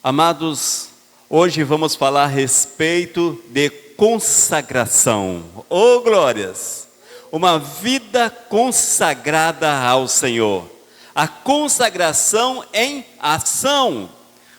Amados, hoje vamos falar a respeito de consagração. Oh, glórias! Uma vida consagrada ao Senhor. A consagração em ação,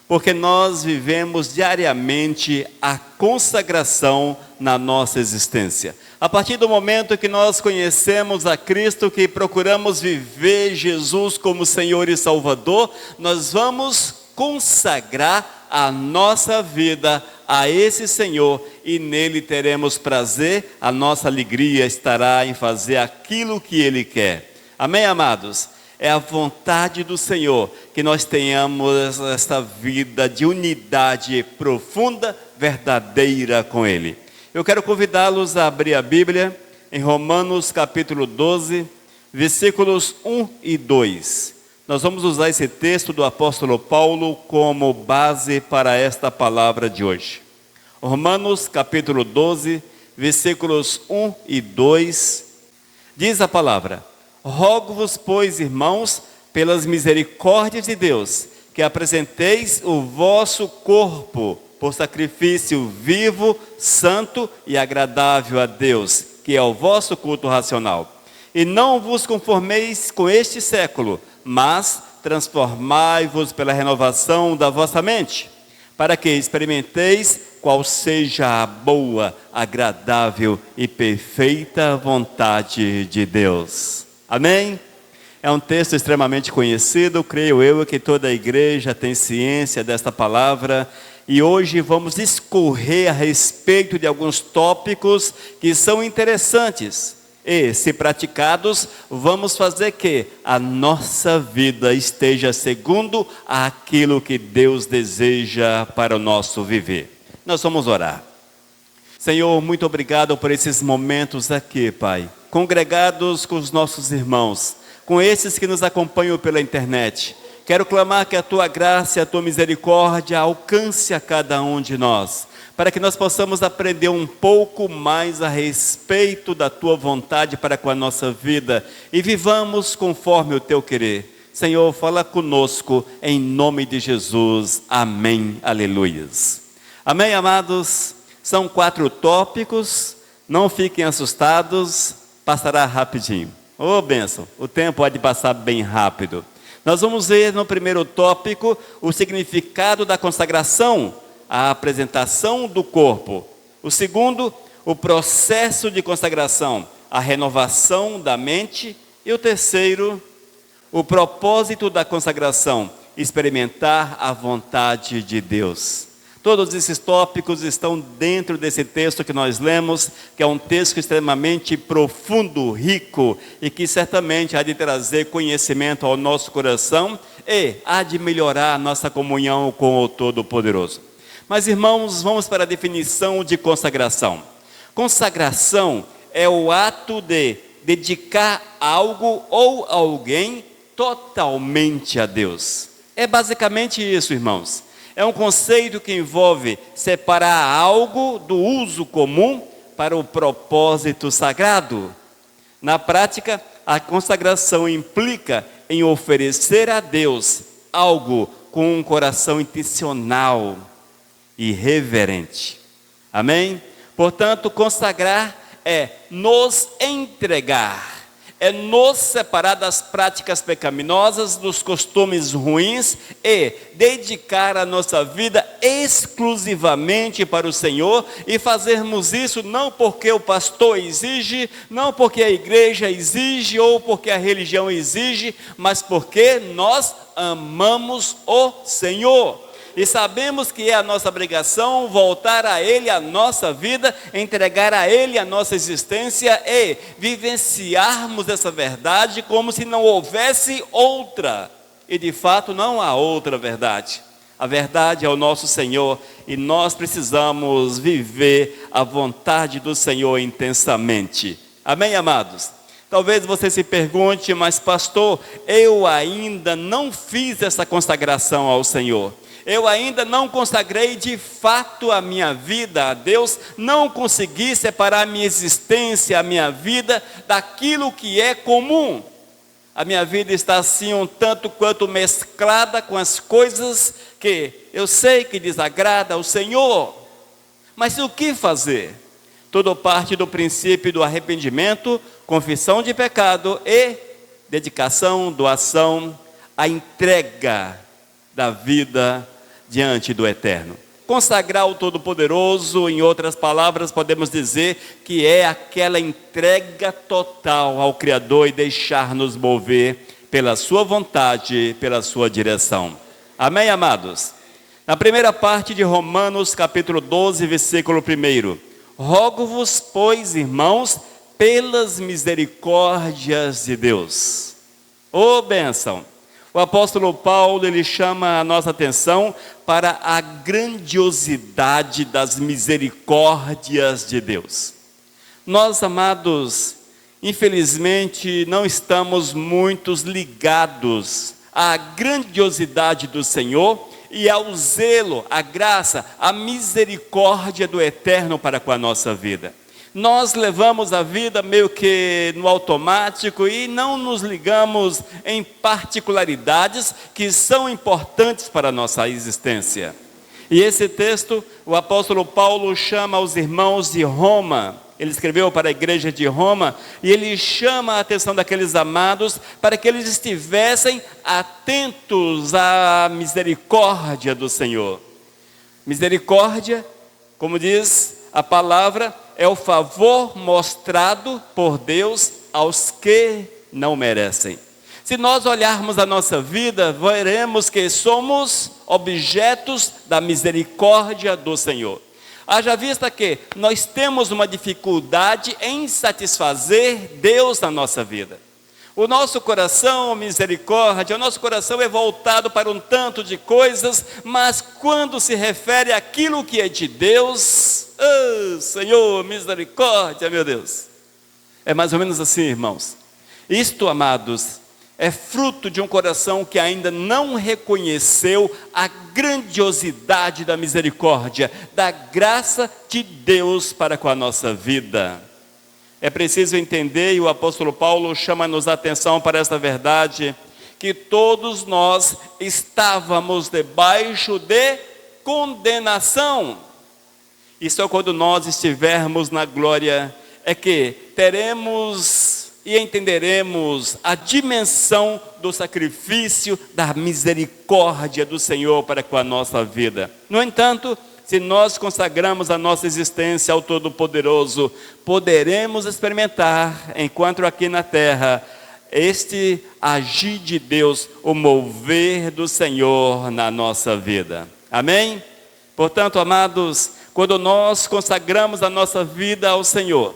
porque nós vivemos diariamente a consagração na nossa existência. A partir do momento que nós conhecemos a Cristo, que procuramos viver Jesus como Senhor e Salvador, nós vamos consagrar a nossa vida a esse Senhor e nele teremos prazer, a nossa alegria estará em fazer aquilo que Ele quer. Amém, amados? É a vontade do Senhor que nós tenhamos esta vida de unidade profunda, verdadeira com Ele. Eu quero convidá-los a abrir a Bíblia em Romanos capítulo 12, versículos 1 e 2. Nós vamos usar esse texto do apóstolo Paulo como base para esta palavra de hoje. Romanos capítulo 12, versículos 1 e 2, diz a palavra: Rogo-vos, pois, irmãos, pelas misericórdias de Deus, que apresenteis o vosso corpo por sacrifício vivo, santo e agradável a Deus, que é o vosso culto racional. E não vos conformeis com este século, mas transformai-vos pela renovação da vossa mente, para que experimenteis qual seja a boa, agradável e perfeita vontade de Deus. Amém? É um texto extremamente conhecido, creio eu que toda a igreja tem ciência desta palavra, e hoje vamos discorrer a respeito de alguns tópicos que são interessantes. E, se praticados, vamos fazer que a nossa vida esteja segundo aquilo que Deus deseja para o nosso viver. Nós vamos orar. Senhor, muito obrigado por esses momentos aqui, Pai. Congregados com os nossos irmãos, com esses que nos acompanham pela internet. Quero clamar que a Tua graça e a Tua misericórdia alcance a cada um de nós, para que nós possamos aprender um pouco mais a respeito da Tua vontade para com a nossa vida e vivamos conforme o Teu querer. Senhor, fala conosco em nome de Jesus. Amém. Aleluias. Amém, amados? São 4 tópicos, não fiquem assustados, passará rapidinho. Ô, bênção, o tempo pode passar bem rápido. Nós vamos ver no primeiro tópico o significado da consagração, a apresentação do corpo. O segundo, o processo de consagração, a renovação da mente. E o terceiro, o propósito da consagração, experimentar a vontade de Deus. Todos esses tópicos estão dentro desse texto que nós lemos, que é um texto extremamente profundo, rico, e que certamente há de trazer conhecimento ao nosso coração e há de melhorar a nossa comunhão com o Todo-Poderoso. Mas, irmãos, vamos para a definição de consagração. Consagração é o ato de dedicar algo ou alguém totalmente a Deus. É basicamente isso, irmãos. É um conceito que envolve separar algo do uso comum para o propósito sagrado. Na prática, a consagração implica em oferecer a Deus algo com um coração intencional e reverente. Amém? Portanto, consagrar é nos entregar, é nos separar das práticas pecaminosas, dos costumes ruins e dedicar a nossa vida exclusivamente para o Senhor e fazermos isso não porque o pastor exige, não porque a igreja exige ou porque a religião exige, mas porque nós amamos o Senhor. E sabemos que é a nossa obrigação voltar a Ele a nossa vida, entregar a Ele a nossa existência e vivenciarmos essa verdade como se não houvesse outra. E de fato não há outra verdade. A verdade é o nosso Senhor e nós precisamos viver a vontade do Senhor intensamente. Amém, amados? Talvez você se pergunte, mas pastor, eu ainda não fiz essa consagração ao Senhor. Eu ainda não consagrei de fato a minha vida a Deus, não consegui separar a minha existência, a minha vida, daquilo que é comum. A minha vida está assim um tanto quanto mesclada com as coisas que eu sei que desagrada ao Senhor. Mas o que fazer? Tudo parte do princípio do arrependimento, confissão de pecado e dedicação, doação, a entrega da vida diante do Eterno. Consagrar o Todo-Poderoso, em outras palavras, podemos dizer que é aquela entrega total ao Criador e deixar-nos mover pela sua vontade, pela sua direção. Amém, amados? Na primeira parte de Romanos, capítulo 12, versículo 1. Rogo-vos, pois, irmãos, pelas misericórdias de Deus. Ô bênção! O apóstolo Paulo, ele chama a nossa atenção para a grandiosidade das misericórdias de Deus. Nós, amados, infelizmente não estamos muito ligados à grandiosidade do Senhor e ao zelo, à graça, à misericórdia do Eterno para com a nossa vida. Nós levamos a vida meio que no automático e não nos ligamos em particularidades que são importantes para a nossa existência. E esse texto, o apóstolo Paulo chama os irmãos de Roma. Ele escreveu para a igreja de Roma e ele chama a atenção daqueles amados para que eles estivessem atentos à misericórdia do Senhor. Misericórdia, como diz a palavra, é o favor mostrado por Deus aos que não merecem. Se nós olharmos a nossa vida, veremos que somos objetos da misericórdia do Senhor. Haja vista que nós temos uma dificuldade em satisfazer Deus na nossa vida. O nosso coração, misericórdia, o nosso coração é voltado para um tanto de coisas, mas quando se refere àquilo que é de Deus, oh, Senhor, misericórdia, meu Deus. É mais ou menos assim, irmãos. Isto, amados, é fruto de um coração que ainda não reconheceu a grandiosidade da misericórdia, da graça de Deus para com a nossa vida. É preciso entender, e o apóstolo Paulo chama-nos a atenção para esta verdade, que todos nós estávamos debaixo de condenação. E só quando nós estivermos na glória é que teremos e entenderemos a dimensão do sacrifício da misericórdia do Senhor para com a nossa vida. No entanto, se nós consagramos a nossa existência ao Todo-Poderoso, poderemos experimentar, enquanto aqui na terra, este agir de Deus, o mover do Senhor na nossa vida. Amém? Portanto, amados, quando nós consagramos a nossa vida ao Senhor,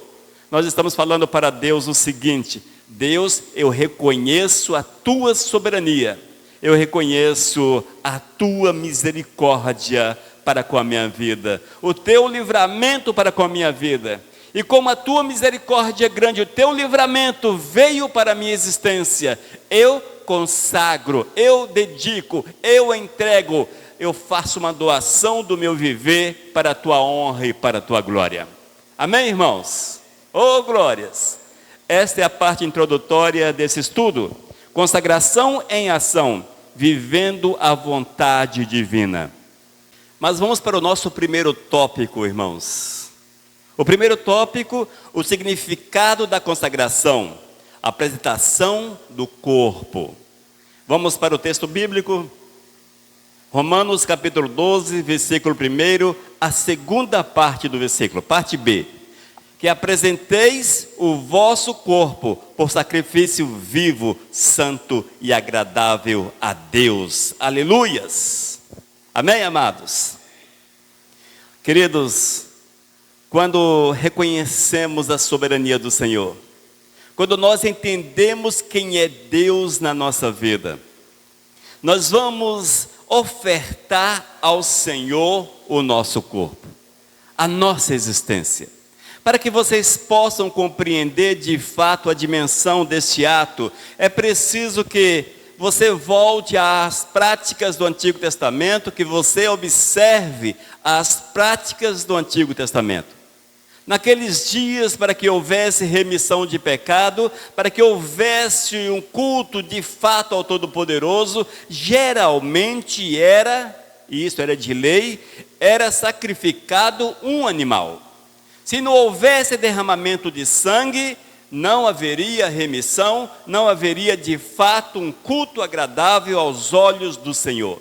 nós estamos falando para Deus o seguinte: Deus, eu reconheço a tua soberania, eu reconheço a tua misericórdia para com a minha vida, o teu livramento para com a minha vida. E como a tua misericórdia é grande, o teu livramento veio para a minha existência, eu consagro, eu dedico, eu entrego, eu faço uma doação do meu viver para a tua honra e para a tua glória. Amém, irmãos? Oh, glórias! Esta é a parte introdutória desse estudo. Consagração em ação, vivendo a vontade divina. Mas vamos para o nosso primeiro tópico, irmãos. O primeiro tópico, o significado da consagração, a apresentação do corpo. Vamos para o texto bíblico, Romanos capítulo 12, versículo 1, a segunda parte do versículo, parte B. Que apresenteis o vosso corpo por sacrifício vivo, santo e agradável a Deus. Aleluias! Amém, amados? Queridos, quando reconhecemos a soberania do Senhor, quando nós entendemos quem é Deus na nossa vida, nós vamos ofertar ao Senhor o nosso corpo, a nossa existência. Para que vocês possam compreender de fato a dimensão deste ato, é preciso que você volte às práticas do Antigo Testamento, que você observe as práticas do Antigo Testamento. Naqueles dias, para que houvesse remissão de pecado, para que houvesse um culto de fato ao Todo-Poderoso, geralmente era, e isso era de lei, era sacrificado um animal. Se não houvesse derramamento de sangue, não haveria remissão, não haveria de fato um culto agradável aos olhos do Senhor.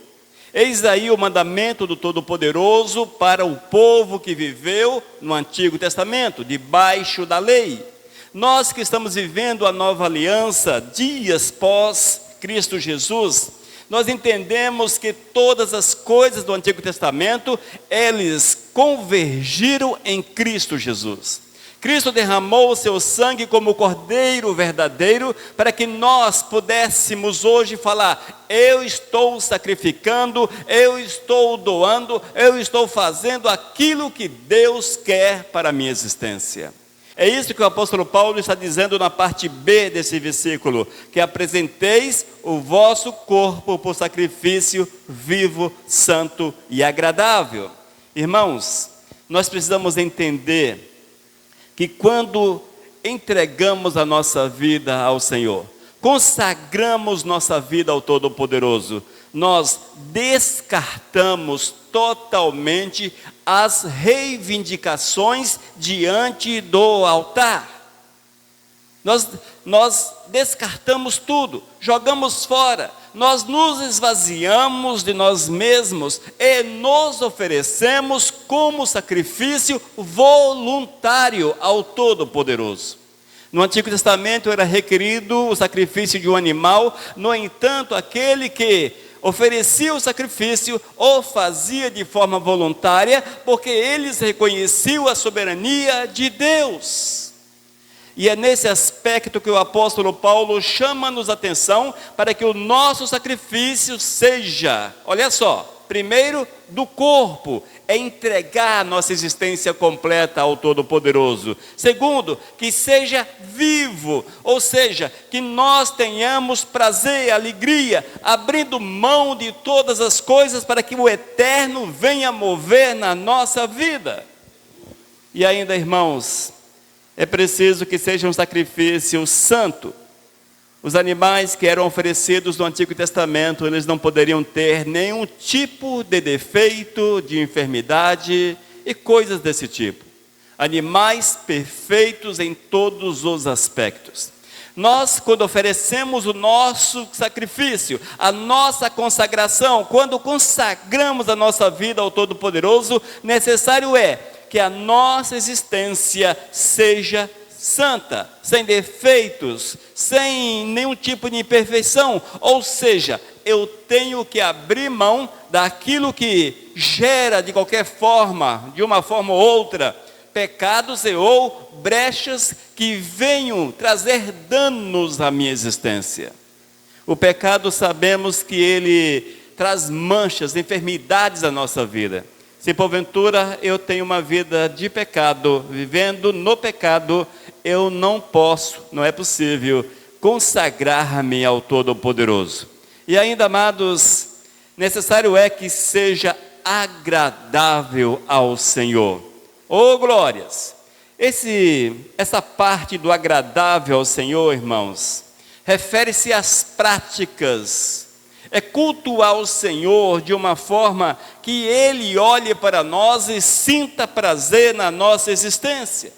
Eis aí o mandamento do Todo-Poderoso para o povo que viveu no Antigo Testamento, debaixo da lei. Nós que estamos vivendo a nova aliança, dias pós Cristo Jesus, nós entendemos que todas as coisas do Antigo Testamento, eles convergiram em Cristo Jesus. Cristo derramou o seu sangue como cordeiro verdadeiro, para que nós pudéssemos hoje falar: eu estou sacrificando, eu estou doando, eu estou fazendo aquilo que Deus quer para a minha existência. É isso que o apóstolo Paulo está dizendo na parte B desse versículo, que apresenteis o vosso corpo por sacrifício vivo, santo e agradável. Irmãos, nós precisamos entender que quando entregamos a nossa vida ao Senhor, consagramos nossa vida ao Todo-Poderoso, nós descartamos totalmente as reivindicações diante do altar. Nós descartamos tudo, jogamos fora, nós nos esvaziamos de nós mesmos e nos oferecemos como sacrifício voluntário ao Todo-Poderoso. No Antigo Testamento era requerido o sacrifício de um animal, no entanto, aquele que oferecia o sacrifício o fazia de forma voluntária, porque eles reconheciam a soberania de Deus. E é nesse aspecto que o apóstolo Paulo chama-nos a atenção para que o nosso sacrifício seja, olha só, primeiro do corpo, é entregar a nossa existência completa ao Todo-Poderoso. Segundo, que seja vivo, ou seja, que nós tenhamos prazer, alegria, abrindo mão de todas as coisas para que o eterno venha mover na nossa vida. E ainda, irmãos, é preciso que seja um sacrifício santo. Os animais que eram oferecidos no Antigo Testamento, eles não poderiam ter nenhum tipo de defeito, de enfermidade e coisas desse tipo. Animais perfeitos em todos os aspectos. Nós, quando oferecemos o nosso sacrifício, a nossa consagração, quando consagramos a nossa vida ao Todo-Poderoso, necessário é que a nossa existência seja santa, sem defeitos, sem nenhum tipo de imperfeição. Ou seja, eu tenho que abrir mão daquilo que gera de qualquer forma, de uma forma ou outra, pecados e ou brechas que venham trazer danos à minha existência. O pecado, sabemos que ele traz manchas, enfermidades à nossa vida. Se porventura eu tenho uma vida de pecado, vivendo no pecado, eu não posso, não é possível consagrar-me ao Todo-Poderoso. E ainda, amados, necessário é que seja agradável ao Senhor. Oh, glórias! Essa parte do agradável ao Senhor, irmãos, refere-se às práticas. É cultuar o Senhor de uma forma que Ele olhe para nós e sinta prazer na nossa existência.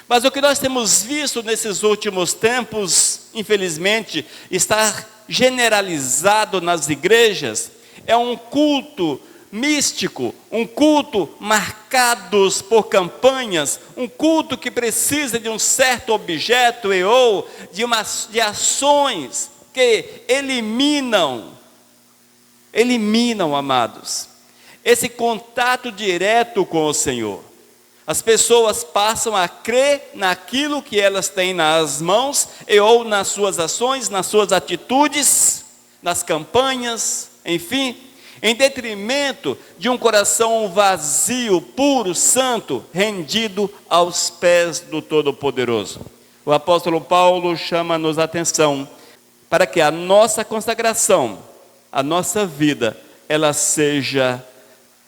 Mas o que nós temos visto nesses últimos tempos, infelizmente, está generalizado nas igrejas, é um culto místico, um culto marcados por campanhas, um culto que precisa de um certo objeto e ou de ações que eliminam, amados, esse contato direto com o Senhor. As pessoas passam a crer naquilo que elas têm nas mãos, e ou nas suas ações, nas suas atitudes, nas campanhas, enfim, em detrimento de um coração vazio, puro, santo, rendido aos pés do Todo-Poderoso. O apóstolo Paulo chama-nos a atenção para que a nossa consagração, a nossa vida, ela seja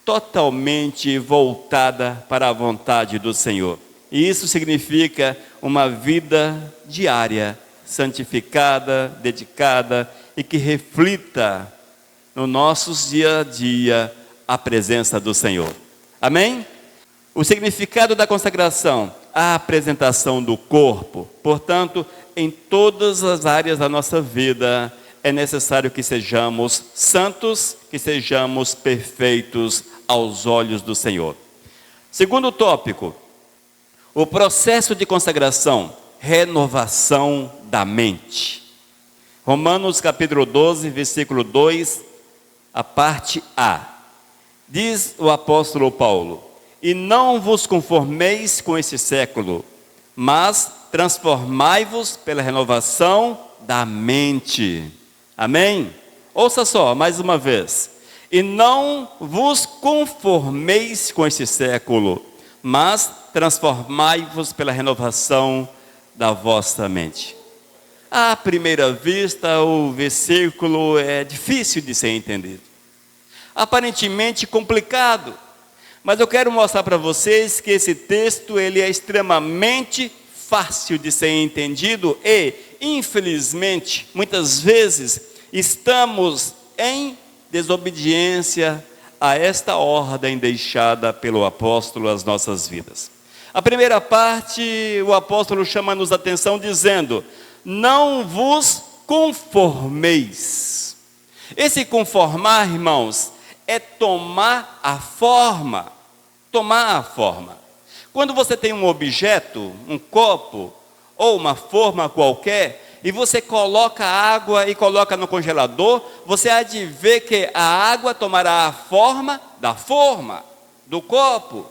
totalmente voltada para a vontade do Senhor. E isso significa uma vida diária, santificada, dedicada e que reflita no nossos dia a dia a presença do Senhor. Amém? O significado da consagração, a apresentação do corpo. Portanto, em todas as áreas da nossa vida, é necessário que sejamos santos, que sejamos perfeitos aos olhos do Senhor. Segundo tópico, o processo de consagração, renovação da mente. Romanos capítulo 12, versículo 2, a parte A. Diz o apóstolo Paulo: e não vos conformeis com este século, mas transformai-vos pela renovação da mente. Amém? Ouça só, mais uma vez. E não vos conformeis com este século, mas transformai-vos pela renovação da vossa mente. À primeira vista, o versículo é difícil de ser entendido. Aparentemente complicado. Mas eu quero mostrar para vocês que esse texto ele é extremamente fácil de ser entendido e, infelizmente, muitas vezes estamos em desobediência a esta ordem deixada pelo apóstolo às nossas vidas. A primeira parte, o apóstolo chama-nos a atenção dizendo: não vos conformeis. Esse conformar, irmãos, é tomar a forma. Tomar a forma. Quando você tem um objeto, um copo, ou uma forma qualquer, e você coloca água e coloca no congelador, você há de ver que a água tomará a forma do copo.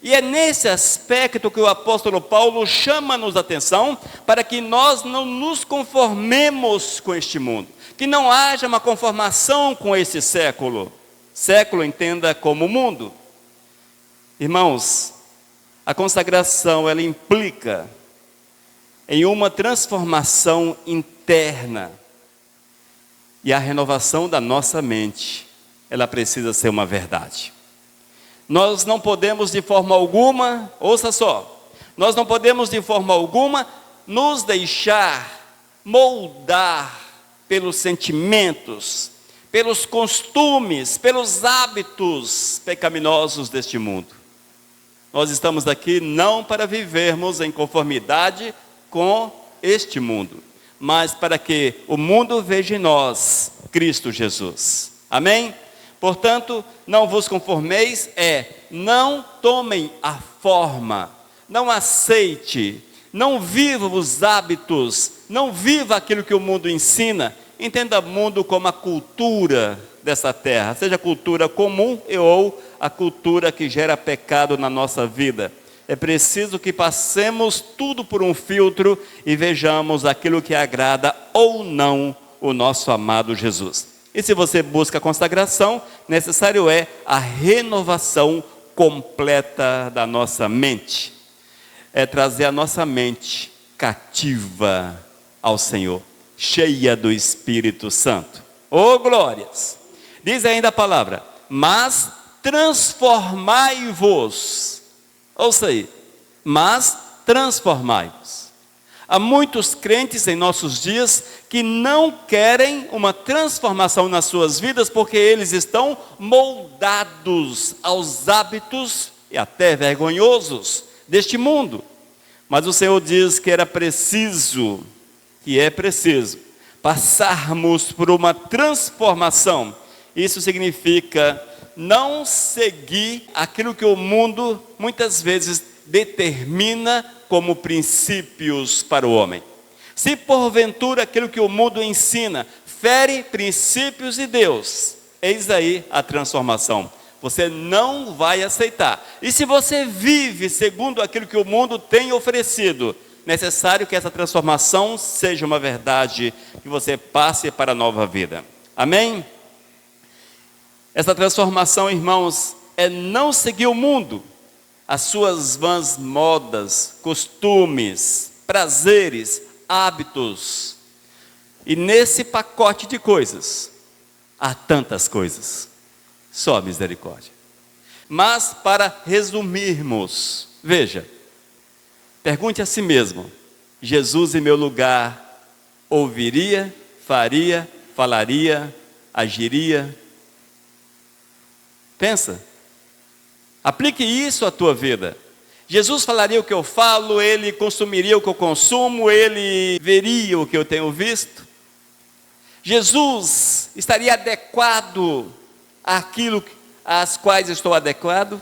E é nesse aspecto que o apóstolo Paulo chama-nos a atenção para que nós não nos conformemos com este mundo, que não haja uma conformação com esse século. Século entenda como mundo. Irmãos, a consagração ela implica em uma transformação interna. E a renovação da nossa mente, ela precisa ser uma verdade. Nós não podemos de forma alguma, ouça só, nós não podemos de forma alguma nos deixar moldar pelos sentimentos, pelos costumes, pelos hábitos pecaminosos deste mundo. Nós estamos aqui não para vivermos em conformidade com este mundo, mas para que o mundo veja em nós Cristo Jesus. Amém? Portanto, não vos conformeis, não tomem a forma, não aceite, não viva os hábitos, não viva aquilo que o mundo ensina. Entenda o mundo como a cultura dessa terra, seja a cultura comum ou a cultura que gera pecado na nossa vida. É preciso que passemos tudo por um filtro e vejamos aquilo que agrada ou não o nosso amado Jesus. E se você busca a consagração, necessário é a renovação completa da nossa mente. É trazer a nossa mente cativa ao Senhor, cheia do Espírito Santo. Oh, glórias! Diz ainda a palavra: mas transformai-vos. Ouça aí, mas transformai-vos. Há muitos crentes em nossos dias que não querem uma transformação nas suas vidas porque eles estão moldados aos hábitos e até vergonhosos deste mundo. Mas o Senhor diz que é preciso passarmos por uma transformação. Isso significa não seguir aquilo que o mundo muitas vezes determina como princípios para o homem. Se porventura aquilo que o mundo ensina fere princípios de Deus, eis aí a transformação. Você não vai aceitar. E se você vive segundo aquilo que o mundo tem oferecido, necessário que essa transformação seja uma verdade, que você passe para a nova vida. Amém? Essa transformação, irmãos, é não seguir o mundo, as suas vãs modas, costumes, prazeres, hábitos. E nesse pacote de coisas, há tantas coisas, só misericórdia. Mas para resumirmos, veja, Pergunte a si mesmo: Jesus em meu lugar ouviria, faria, falaria, agiria? Pensa. Aplique isso à tua vida. Jesus falaria o que eu falo, Ele consumiria o que eu consumo, Ele veria o que eu tenho visto. Jesus estaria adequado àquilo às quais estou adequado?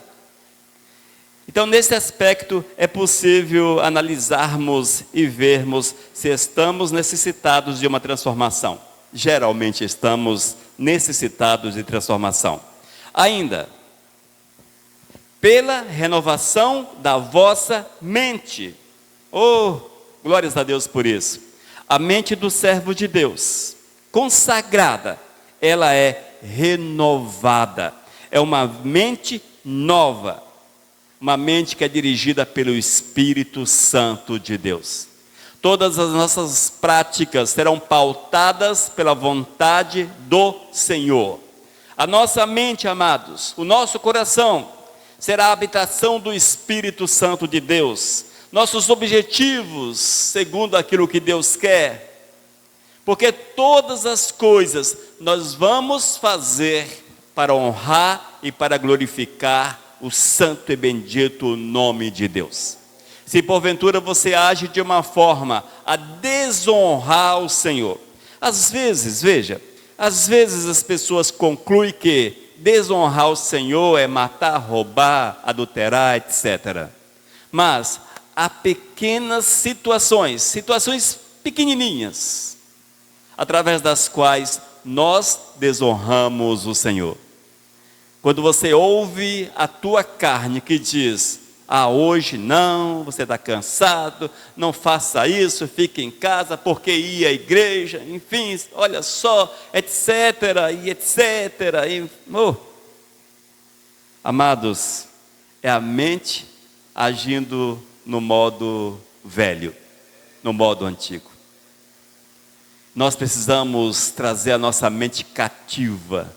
Então, nesse aspecto, é possível analisarmos e vermos se estamos necessitados de uma transformação. Geralmente estamos necessitados de transformação. Ainda, pela renovação da vossa mente. Oh, glórias a Deus por isso. A mente do servo de Deus, consagrada, ela é renovada. É uma mente nova. Uma mente que é dirigida pelo Espírito Santo de Deus. Todas as nossas práticas serão pautadas pela vontade do Senhor. A nossa mente, amados, o nosso coração, será a habitação do Espírito Santo de Deus. Nossos objetivos, segundo aquilo que Deus quer. Porque todas as coisas nós vamos fazer para honrar e para glorificar o santo e bendito nome de Deus. Se porventura você age de uma forma a desonrar o Senhor, às vezes, veja, às vezes as pessoas concluem que desonrar o Senhor é matar, roubar, adulterar, etc. Mas há pequenas situações pequenininhas, através das quais nós desonramos o Senhor. Quando você ouve a tua carne que diz: hoje não, você está cansado, não faça isso, fique em casa, porque ir à igreja, enfim, olha só, etc, e etc. Amados, é a mente agindo no modo velho, no modo antigo. Nós precisamos trazer a nossa mente cativa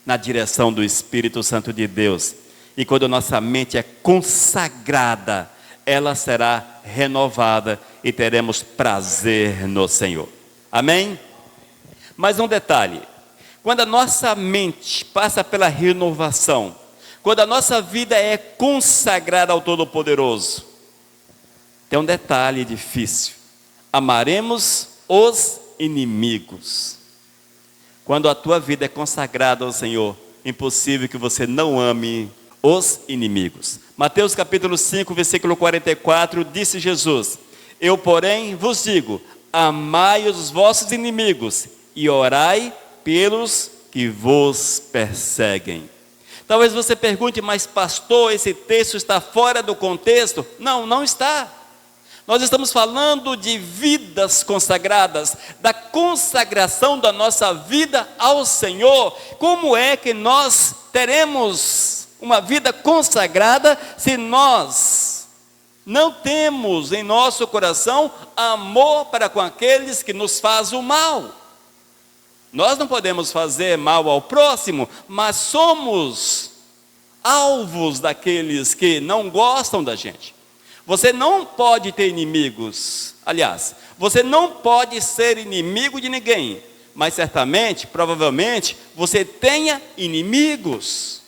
na direção do Espírito Santo de Deus. E quando nossa mente é consagrada, ela será renovada e teremos prazer no Senhor. Amém? Mas um detalhe: quando a nossa mente passa pela renovação, quando a nossa vida é consagrada ao Todo-Poderoso, tem um detalhe difícil: amaremos os inimigos. Quando a tua vida é consagrada ao Senhor, impossível que você não ame os inimigos. Mateus capítulo 5, versículo 44, disse Jesus: eu, porém, vos digo, amai os vossos inimigos e orai pelos que vos perseguem. Talvez você pergunte: mas pastor, esse texto está fora do contexto? Não, não está. Nós estamos falando de vidas consagradas, da consagração da nossa vida ao Senhor. Como é que nós teremos uma vida consagrada se nós não temos em nosso coração amor para com aqueles que nos fazem o mal? Nós não podemos fazer mal ao próximo, mas somos alvos daqueles que não gostam da gente. Você não pode ter inimigos. Aliás, você não pode ser inimigo de ninguém, mas certamente, provavelmente, você tenha inimigos.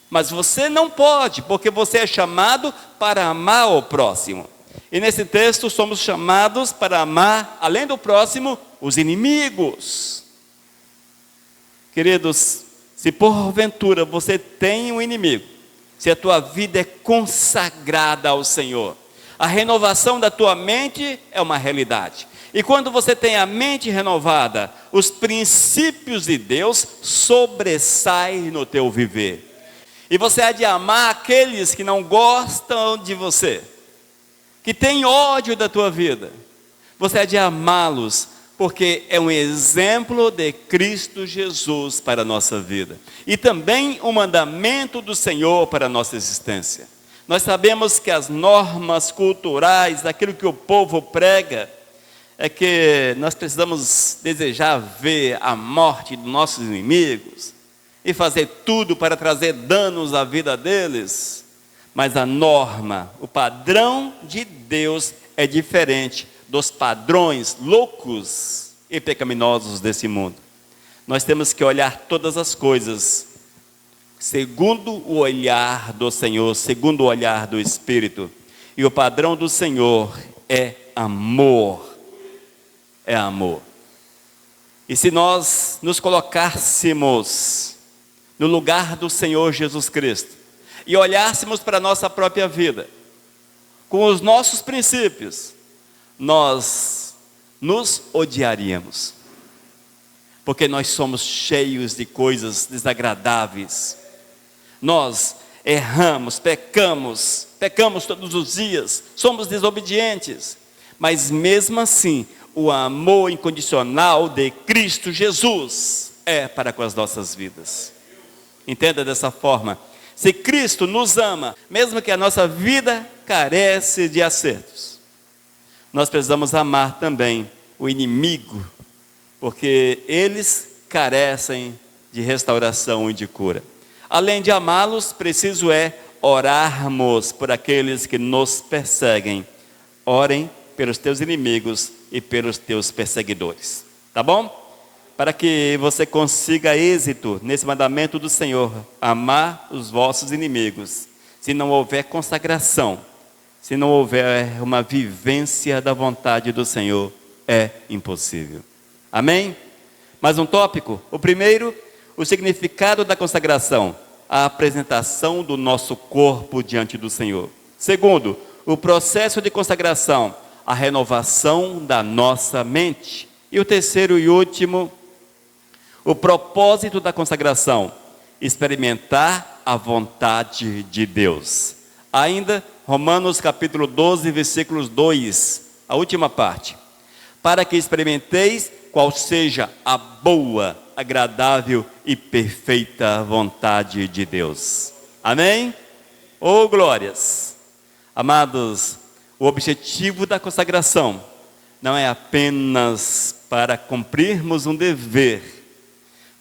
Mas você não pode, porque você é chamado para amar o próximo. E nesse texto somos chamados para amar, além do próximo, os inimigos. Queridos, se porventura você tem um inimigo, se a tua vida é consagrada ao Senhor, a renovação da tua mente é uma realidade. E quando você tem a mente renovada, os princípios de Deus sobressaem no teu viver. E você há de amar aqueles que não gostam de você, que têm ódio da tua vida. Você há de amá-los, porque é um exemplo de Cristo Jesus para a nossa vida. E também um mandamento do Senhor para a nossa existência. Nós sabemos que as normas culturais, daquilo que o povo prega, é que nós precisamos desejar ver a morte dos nossos inimigos e fazer tudo para trazer danos à vida deles. Mas a norma, o padrão de Deus é diferente dos padrões loucos e pecaminosos desse mundo. Nós temos que olhar todas as coisas segundo o olhar do Senhor, segundo o olhar do Espírito. E o padrão do Senhor é amor. É amor. E se nós nos colocássemos no lugar do Senhor Jesus Cristo e olhássemos para a nossa própria vida, com os nossos princípios, nós nos odiaríamos. Porque nós somos cheios de coisas desagradáveis. Nós erramos, pecamos todos os dias, somos desobedientes. Mas mesmo assim, o amor incondicional de Cristo Jesus é para com as nossas vidas. Entenda dessa forma. Se Cristo nos ama, mesmo que a nossa vida carece de acertos, nós precisamos amar também o inimigo, porque eles carecem de restauração e de cura. Além de amá-los, preciso orarmos por aqueles que nos perseguem. Orem pelos teus inimigos e pelos teus perseguidores. Tá bom? Para que você consiga êxito nesse mandamento do Senhor, amar os vossos inimigos. Se não houver consagração, se não houver uma vivência da vontade do Senhor, é impossível. Amém? Mais um tópico. O primeiro, o significado da consagração, a apresentação do nosso corpo diante do Senhor. Segundo, o processo de consagração, a renovação da nossa mente. E o terceiro e último, o propósito da consagração, experimentar a vontade de Deus. Ainda, Romanos capítulo 12, versículos 2, a última parte. Para que experimenteis qual seja a boa, agradável e perfeita vontade de Deus. Amém? Oh, glórias! Amados, o objetivo da consagração não é apenas para cumprirmos um dever,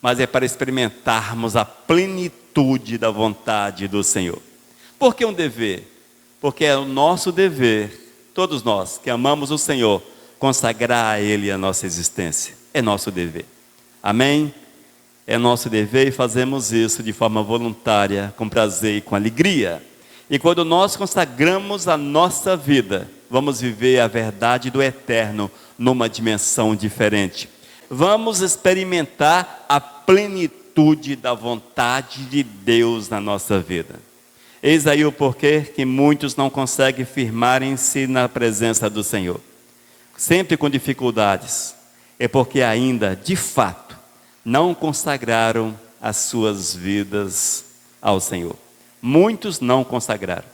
mas é para experimentarmos a plenitude da vontade do Senhor. Por que um dever? Porque é o nosso dever, todos nós que amamos o Senhor, consagrar a Ele a nossa existência. É nosso dever. Amém? É nosso dever e fazemos isso de forma voluntária, com prazer e com alegria. E quando nós consagramos a nossa vida, vamos viver a verdade do eterno numa dimensão diferente. Vamos experimentar a plenitude da vontade de Deus na nossa vida. Eis aí o porquê que muitos não conseguem firmarem-se na presença do Senhor. Sempre com dificuldades. É porque ainda, de fato, não consagraram as suas vidas ao Senhor. Muitos não consagraram.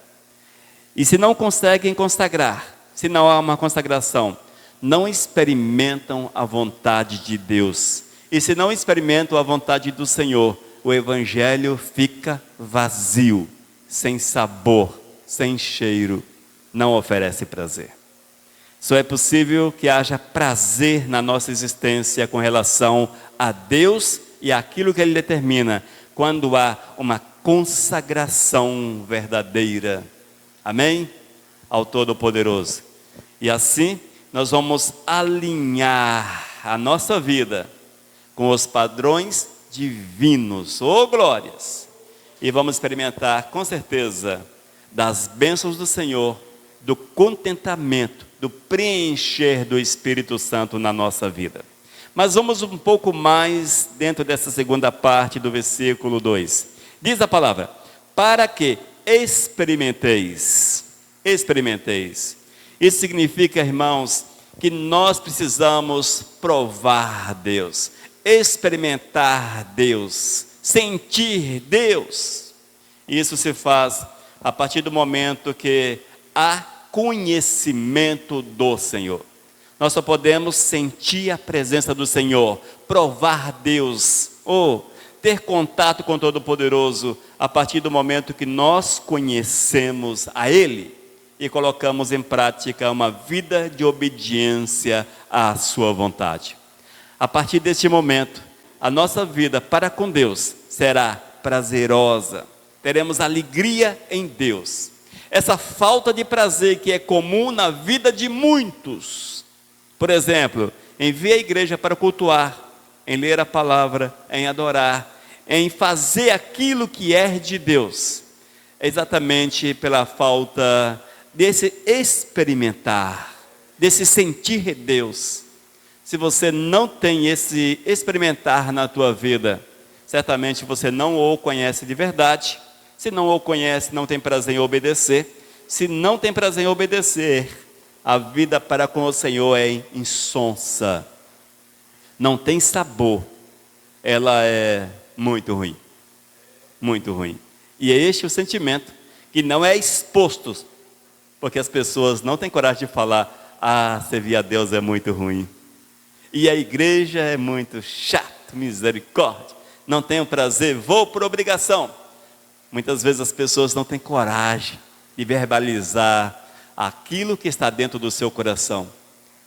E se não conseguem consagrar, se não há uma consagração, não experimentam a vontade de Deus. E se não experimentam a vontade do Senhor, o Evangelho fica vazio, sem sabor, sem cheiro, não oferece prazer. Só é possível que haja prazer na nossa existência com relação a Deus e aquilo que Ele determina, quando há uma consagração verdadeira. Amém? Ao Todo-Poderoso. E assim, nós vamos alinhar a nossa vida com os padrões divinos. Oh, glórias! E vamos experimentar, com certeza, das bênçãos do Senhor, do contentamento, do preencher do Espírito Santo na nossa vida. Mas vamos um pouco mais dentro dessa segunda parte do versículo 2. Diz a palavra, para que experimenteis. Isso significa, irmãos, que nós precisamos provar Deus, experimentar Deus, sentir Deus. Isso se faz a partir do momento que há conhecimento do Senhor. Nós só podemos sentir a presença do Senhor, provar Deus, ou ter contato com o Todo-Poderoso a partir do momento que nós conhecemos a Ele e colocamos em prática uma vida de obediência à sua vontade. A partir deste momento, a nossa vida para com Deus será prazerosa, teremos alegria em Deus. Essa falta de prazer que é comum na vida de muitos, por exemplo, em vir à igreja para cultuar, em ler a palavra, em adorar, em fazer aquilo que é de Deus, é exatamente pela falta desse experimentar, desse sentir Deus. Se você não tem esse experimentar na tua vida, certamente você não o conhece de verdade. Se não o conhece, não tem prazer em obedecer. Se não tem prazer em obedecer, a vida para com o Senhor é insonsa, não tem sabor, ela é muito ruim, muito ruim. E é este o sentimento que não é exposto, porque as pessoas não têm coragem de falar: ah, servir a Deus é muito ruim, e a igreja é muito chato, misericórdia, não tenho prazer, vou por obrigação. Muitas vezes as pessoas não têm coragem de verbalizar aquilo que está dentro do seu coração,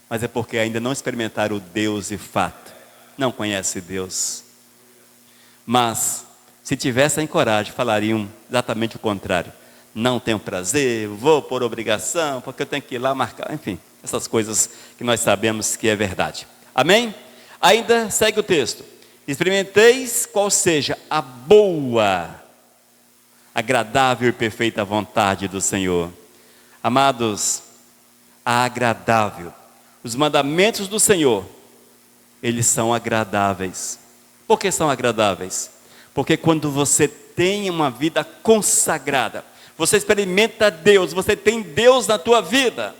mas é porque ainda não experimentaram o Deus de fato, não conhece Deus. Mas se tivessem coragem, falariam exatamente o contrário: não tenho prazer, vou por obrigação, porque eu tenho que ir lá marcar, enfim, essas coisas que nós sabemos que é verdade. Amém? Ainda segue o texto: experimenteis qual seja a boa, agradável e perfeita vontade do Senhor. Amados, a agradável, os mandamentos do Senhor, eles são agradáveis. Por que são agradáveis? Porque quando você tem uma vida consagrada, você experimenta Deus, você tem Deus na tua vida,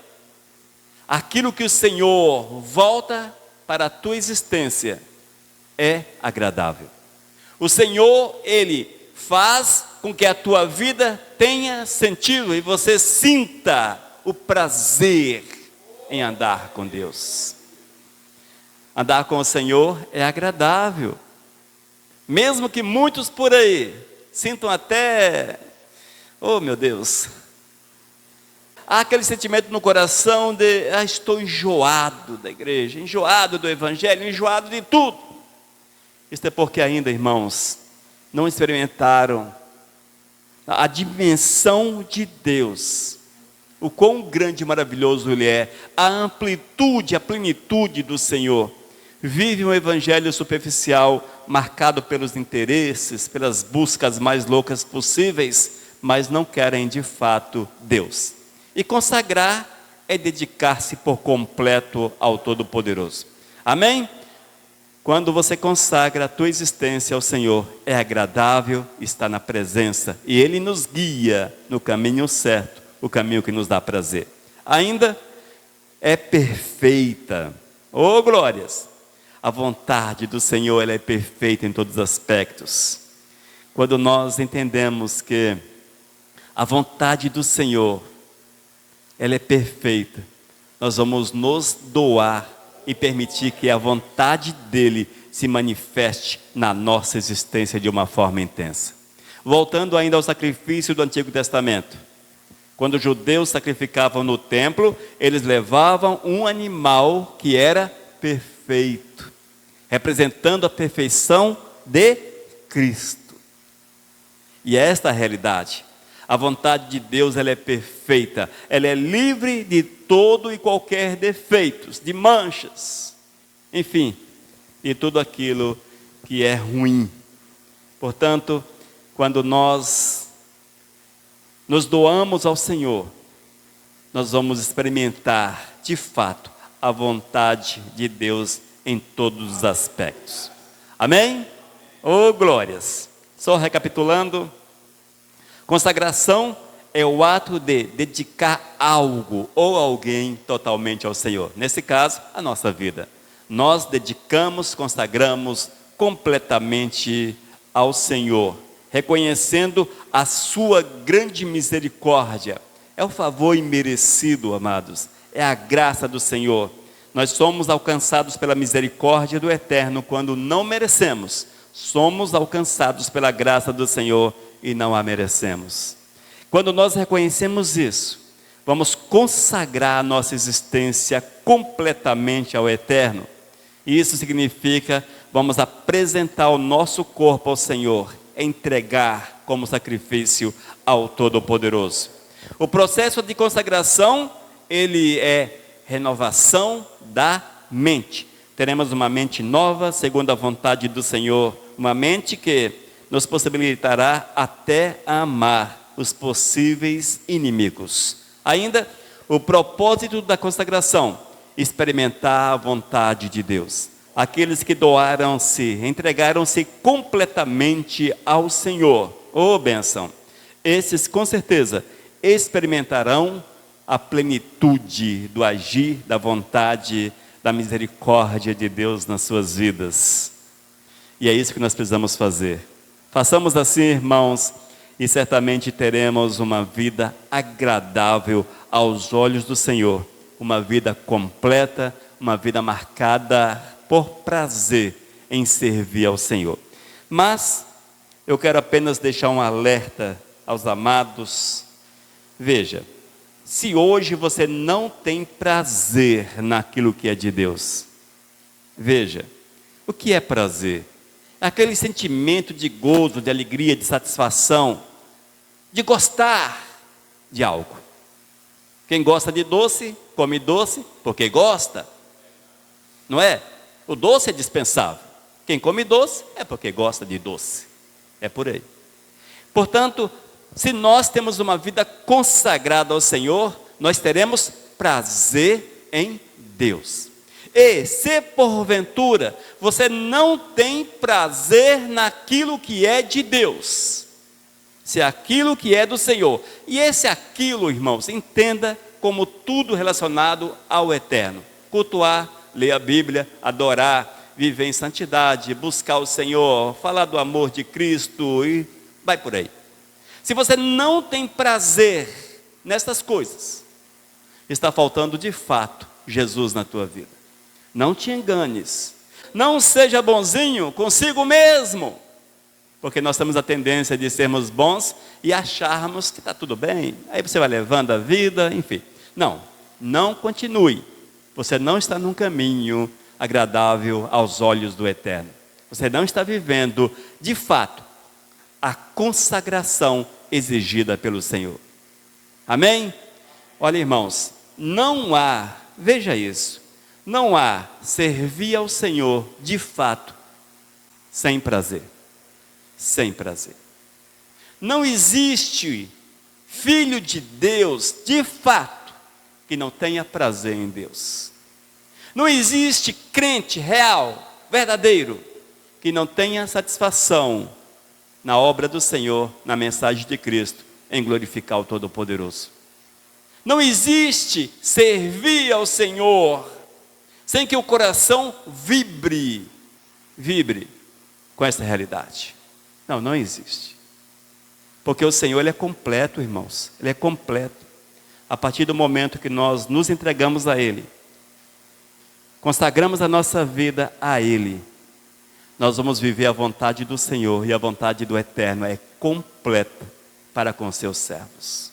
aquilo que o Senhor volta para a tua existência é agradável. O Senhor, Ele faz com que a tua vida tenha sentido e você sinta o prazer em andar com Deus. Andar com o Senhor é agradável, mesmo que muitos por aí sintam até, oh meu Deus, há aquele sentimento no coração de: ah, estou enjoado da igreja, enjoado do evangelho, enjoado de tudo. Isso é porque ainda, irmãos, não experimentaram a dimensão de Deus, o quão grande e maravilhoso Ele é, a amplitude, a plenitude do Senhor. Vive um evangelho superficial, marcado pelos interesses, pelas buscas mais loucas possíveis, mas não querem de fato Deus. E consagrar é dedicar-se por completo ao Todo-Poderoso. Amém? Quando você consagra a tua existência ao Senhor, é agradável estar na presença, e Ele nos guia no caminho certo, o caminho que nos dá prazer. Ainda é perfeita, oh glórias, a vontade do Senhor, ela é perfeita em todos os aspectos. Quando nós entendemos que a vontade do Senhor, ela é perfeita, nós vamos nos doar e permitir que a vontade dEle se manifeste na nossa existência de uma forma intensa. Voltando ainda ao sacrifício do Antigo Testamento, quando os judeus sacrificavam no templo, eles levavam um animal que era perfeito, representando a perfeição de Cristo. E é esta a realidade. A vontade de Deus, ela é perfeita, ela é livre de todo e qualquer defeitos, de manchas, enfim, de tudo aquilo que é ruim. Portanto, quando nós nos doamos ao Senhor, nós vamos experimentar de fato a vontade de Deus em todos os aspectos. Amém? Oh glórias! Só recapitulando, consagração é o ato de dedicar algo ou alguém totalmente ao Senhor. Nesse caso, a nossa vida. Nós dedicamos, consagramos completamente ao Senhor, reconhecendo a sua grande misericórdia. É o favor imerecido, amados. É a graça do Senhor. Nós somos alcançados pela misericórdia do Eterno quando não merecemos. Somos alcançados pela graça do Senhor e não a merecemos. Quando nós reconhecemos isso, vamos consagrar a nossa existência completamente ao Eterno. E isso significa, vamos apresentar o nosso corpo ao Senhor, entregar como sacrifício ao Todo-Poderoso. O processo de consagração, ele é renovação da mente. Teremos uma mente nova, segundo a vontade do Senhor, uma mente que nos possibilitará até amar os possíveis inimigos. Ainda, o propósito da consagração, experimentar a vontade de Deus. Aqueles que doaram-se, entregaram-se completamente ao Senhor. Oh, bênção! Esses, com certeza, experimentarão a plenitude do agir, da vontade, da misericórdia de Deus nas suas vidas. E é isso que nós precisamos fazer. Façamos assim, irmãos, e certamente teremos uma vida agradável aos olhos do Senhor. Uma vida completa, uma vida marcada por prazer em servir ao Senhor. Mas eu quero apenas deixar um alerta aos amados. Veja, se hoje você não tem prazer naquilo que é de Deus, veja, o que é prazer? Aquele sentimento de gozo, de alegria, de satisfação, de gostar de algo. Quem gosta de doce, come doce porque gosta, não é? O doce é dispensável. Quem come doce é porque gosta de doce. É por aí. Portanto, se nós temos uma vida consagrada ao Senhor, nós teremos prazer em Deus. E se porventura você não tem prazer naquilo que é de Deus, se aquilo que é do Senhor, e esse aquilo, irmãos, entenda como tudo relacionado ao eterno. Cultuar, ler a Bíblia, adorar, viver em santidade, buscar o Senhor, falar do amor de Cristo e vai por aí. Se você não tem prazer nessas coisas, está faltando de fato Jesus na tua vida. Não te enganes, não seja bonzinho consigo mesmo, porque nós temos a tendência de sermos bons e acharmos que está tudo bem, aí você vai levando a vida, enfim. Não continue, você não está num caminho agradável aos olhos do Eterno, você não está vivendo de fato a consagração exigida pelo Senhor. Amém? Olha, irmãos, não há, veja isso, não há servir ao Senhor de fato sem prazer. Sem prazer. Não existe filho de Deus de fato que não tenha prazer em Deus. Não existe crente real, verdadeiro, que não tenha satisfação na obra do Senhor, na mensagem de Cristo, em glorificar o Todo-Poderoso. Não existe servir ao Senhor sem que o coração vibre com essa realidade. Não existe. Porque o Senhor, Ele é completo, irmãos. Ele é completo. A partir do momento que nós nos entregamos a Ele, consagramos a nossa vida a Ele, nós vamos viver a vontade do Senhor, e a vontade do Eterno é completa para com seus servos.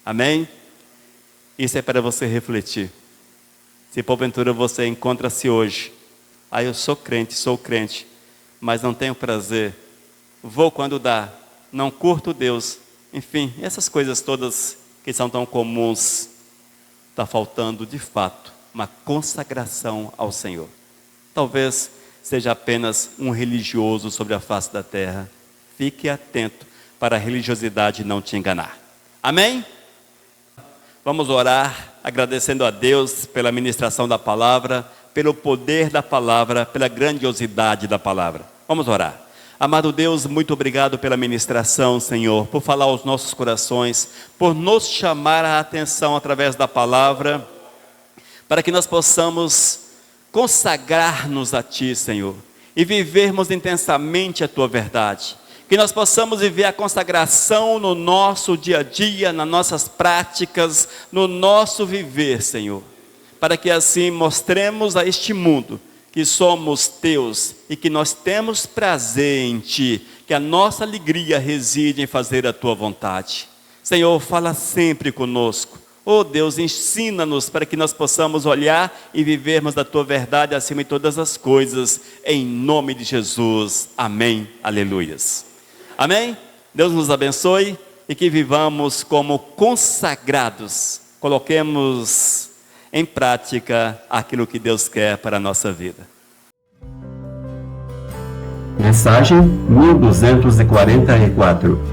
Amém? Isso é para você refletir. Se porventura você encontra-se hoje, eu sou crente, mas não tenho prazer, vou quando dá, não curto Deus, enfim, essas coisas todas que são tão comuns, está faltando de fato uma consagração ao Senhor. Talvez seja apenas um religioso sobre a face da terra. Fique atento para a religiosidade não te enganar. Amém? Vamos orar, agradecendo a Deus pela ministração da palavra, pelo poder da palavra, pela grandiosidade da palavra. Vamos orar. Amado Deus, muito obrigado pela ministração, Senhor, por falar aos nossos corações, por nos chamar a atenção através da palavra, para que nós possamos consagrar-nos a Ti, Senhor, e vivermos intensamente a Tua verdade. Que nós possamos viver a consagração no nosso dia a dia, nas nossas práticas, no nosso viver, Senhor. Para que assim mostremos a este mundo que somos Teus e que nós temos prazer em Ti, que a nossa alegria reside em fazer a Tua vontade. Senhor, fala sempre conosco. Oh Deus, ensina-nos para que nós possamos olhar e vivermos da Tua verdade acima de todas as coisas, em nome de Jesus. Amém. Aleluias. Amém? Deus nos abençoe e que vivamos como consagrados. Coloquemos em prática aquilo que Deus quer para a nossa vida. Mensagem 1244.